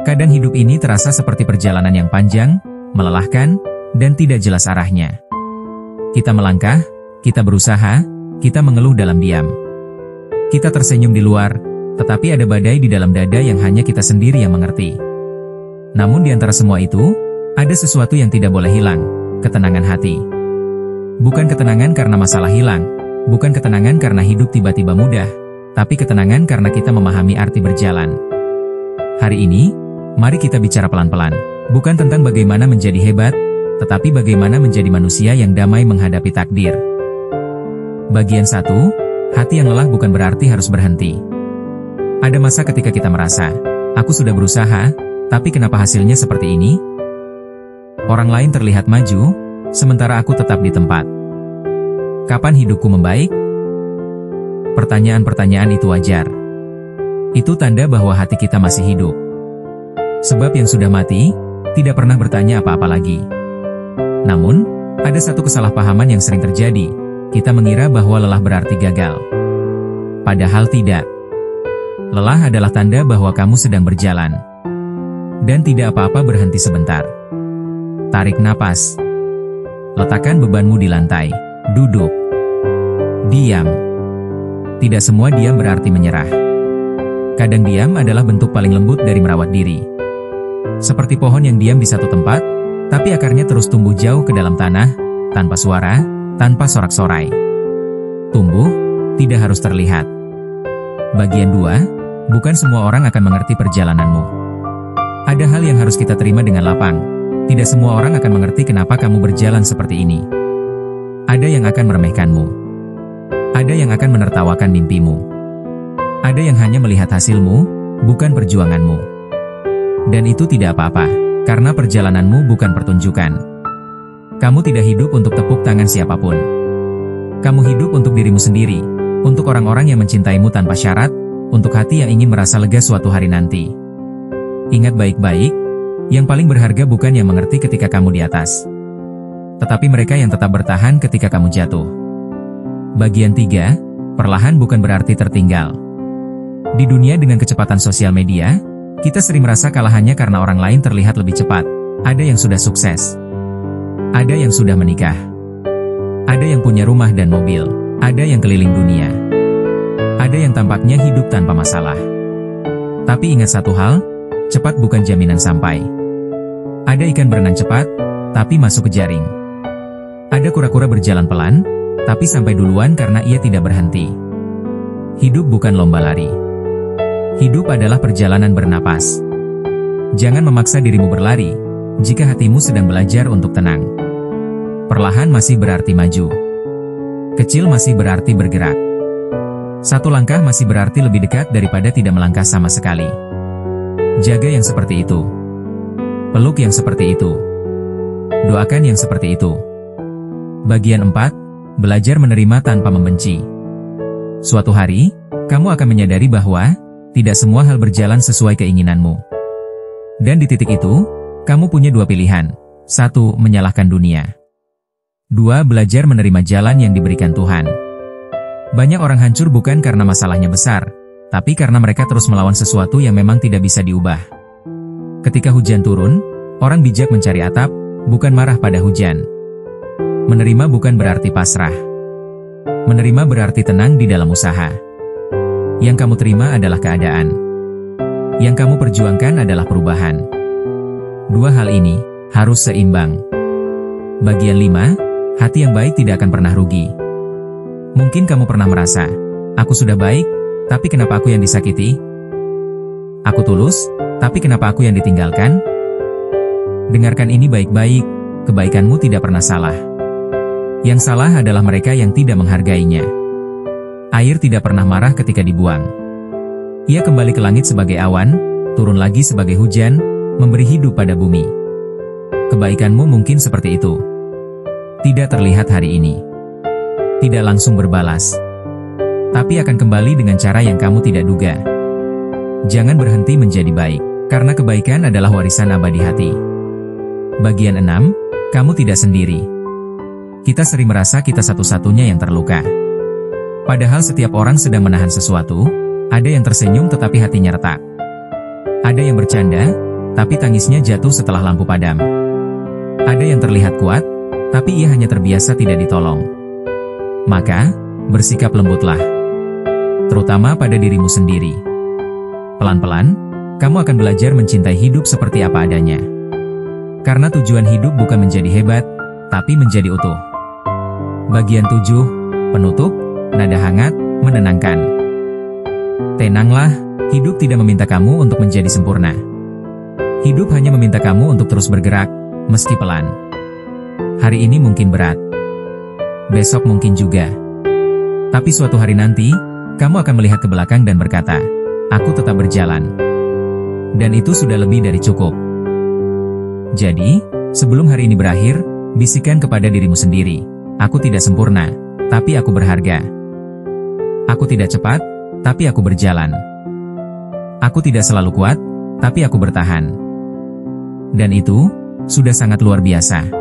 Kadang hidup ini terasa seperti perjalanan yang panjang, melelahkan, dan tidak jelas arahnya. Kita melangkah, kita berusaha, kita mengeluh dalam diam. Kita tersenyum di luar, tetapi ada badai di dalam dada yang hanya kita sendiri yang mengerti. Namun di antara semua itu, ada sesuatu yang tidak boleh hilang, ketenangan hati. Bukan ketenangan karena masalah hilang, bukan ketenangan karena hidup tiba-tiba mudah, tapi ketenangan karena kita memahami arti berjalan. Hari ini, mari kita bicara pelan-pelan, bukan tentang bagaimana menjadi hebat, tetapi bagaimana menjadi manusia yang damai menghadapi takdir. Bagian 1, hati yang lelah bukan berarti harus berhenti. Ada masa ketika kita merasa, aku sudah berusaha, tapi kenapa hasilnya seperti ini? Orang lain terlihat maju, sementara aku tetap di tempat. Kapan hidupku membaik? Pertanyaan-pertanyaan itu wajar. Itu tanda bahwa hati kita masih hidup. Sebab yang sudah mati, tidak pernah bertanya apa-apa lagi. Namun, ada satu kesalahpahaman yang sering terjadi. Kita mengira bahwa lelah berarti gagal. Padahal tidak. Lelah adalah tanda bahwa kamu sedang berjalan. Dan tidak apa-apa berhenti sebentar. Tarik napas. Letakkan bebanmu di lantai. Duduk. Diam. Tidak semua diam berarti menyerah. Kadang diam adalah bentuk paling lembut dari merawat diri. Seperti pohon yang diam di satu tempat, tapi akarnya terus tumbuh jauh ke dalam tanah, tanpa suara, tanpa sorak-sorai. Tumbuh, tidak harus terlihat. Bagian 2, bukan semua orang akan mengerti perjalananmu. Ada hal yang harus kita terima dengan lapang. Tidak semua orang akan mengerti kenapa kamu berjalan seperti ini. Ada yang akan meremehkanmu. Ada yang akan menertawakan mimpimu. Ada yang hanya melihat hasilmu, bukan perjuanganmu. Dan itu tidak apa-apa, karena perjalananmu bukan pertunjukan. Kamu tidak hidup untuk tepuk tangan siapapun. Kamu hidup untuk dirimu sendiri, untuk orang-orang yang mencintaimu tanpa syarat, untuk hati yang ingin merasa lega suatu hari nanti. Ingat baik-baik, yang paling berharga bukan yang mengerti ketika kamu di atas, tetapi mereka yang tetap bertahan ketika kamu jatuh. Bagian 3, perlahan bukan berarti tertinggal. Di dunia dengan kecepatan sosial media, kita sering merasa kalah hanya karena orang lain terlihat lebih cepat. Ada yang sudah sukses. Ada yang sudah menikah. Ada yang punya rumah dan mobil. Ada yang keliling dunia. Ada yang tampaknya hidup tanpa masalah. Tapi ingat satu hal, cepat bukan jaminan sampai. Ada ikan berenang cepat, tapi masuk ke jaring. Ada kura-kura berjalan pelan, tapi sampai duluan karena ia tidak berhenti. Hidup bukan lomba lari. Hidup adalah perjalanan bernapas. Jangan memaksa dirimu berlari, jika hatimu sedang belajar untuk tenang. Perlahan masih berarti maju. Kecil masih berarti bergerak. Satu langkah masih berarti lebih dekat daripada tidak melangkah sama sekali. Jaga yang seperti itu. Peluk yang seperti itu. Doakan yang seperti itu. Bagian 4, belajar menerima tanpa membenci. Suatu hari, kamu akan menyadari bahwa tidak semua hal berjalan sesuai keinginanmu. Dan di titik itu, kamu punya 2 pilihan. 1, menyalahkan dunia. 2, belajar menerima jalan yang diberikan Tuhan. Banyak orang hancur bukan karena masalahnya besar, tapi karena mereka terus melawan sesuatu yang memang tidak bisa diubah. Ketika hujan turun, orang bijak mencari atap, bukan marah pada hujan. Menerima bukan berarti pasrah. Menerima berarti tenang di dalam usaha. Yang kamu terima adalah keadaan. Yang kamu perjuangkan adalah perubahan. 2 hal ini harus seimbang. Bagian 5, hati yang baik tidak akan pernah rugi. Mungkin kamu pernah merasa, aku sudah baik, tapi kenapa aku yang disakiti? Aku tulus, tapi kenapa aku yang ditinggalkan? Dengarkan ini baik-baik, kebaikanmu tidak pernah salah. Yang salah adalah mereka yang tidak menghargainya. Air tidak pernah marah ketika dibuang. Ia kembali ke langit sebagai awan, turun lagi sebagai hujan, memberi hidup pada bumi. Kebaikanmu mungkin seperti itu. Tidak terlihat hari ini. Tidak langsung berbalas. Tapi akan kembali dengan cara yang kamu tidak duga. Jangan berhenti menjadi baik, karena kebaikan adalah warisan abadi hati. Bagian 6, kamu tidak sendiri. Kita sering merasa kita satu-satunya yang terluka. Padahal setiap orang sedang menahan sesuatu, ada yang tersenyum tetapi hatinya retak. Ada yang bercanda, tapi tangisnya jatuh setelah lampu padam. Ada yang terlihat kuat, tapi ia hanya terbiasa tidak ditolong. Maka, bersikap lembutlah. Terutama pada dirimu sendiri. Pelan-pelan, kamu akan belajar mencintai hidup seperti apa adanya. Karena tujuan hidup bukan menjadi hebat, tapi menjadi utuh. Bagian 7, penutup, nada hangat, menenangkan. Tenanglah, hidup tidak meminta kamu untuk menjadi sempurna. Hidup hanya meminta kamu untuk terus bergerak, meski pelan. Hari ini mungkin berat. Besok mungkin juga. Tapi suatu hari nanti, kamu akan melihat ke belakang dan berkata, aku tetap berjalan. Dan itu sudah lebih dari cukup. Jadi, sebelum hari ini berakhir, bisikan kepada dirimu sendiri, aku tidak sempurna, tapi aku berharga. Aku tidak cepat, tapi aku berjalan. Aku tidak selalu kuat, tapi aku bertahan. Dan itu sudah sangat luar biasa.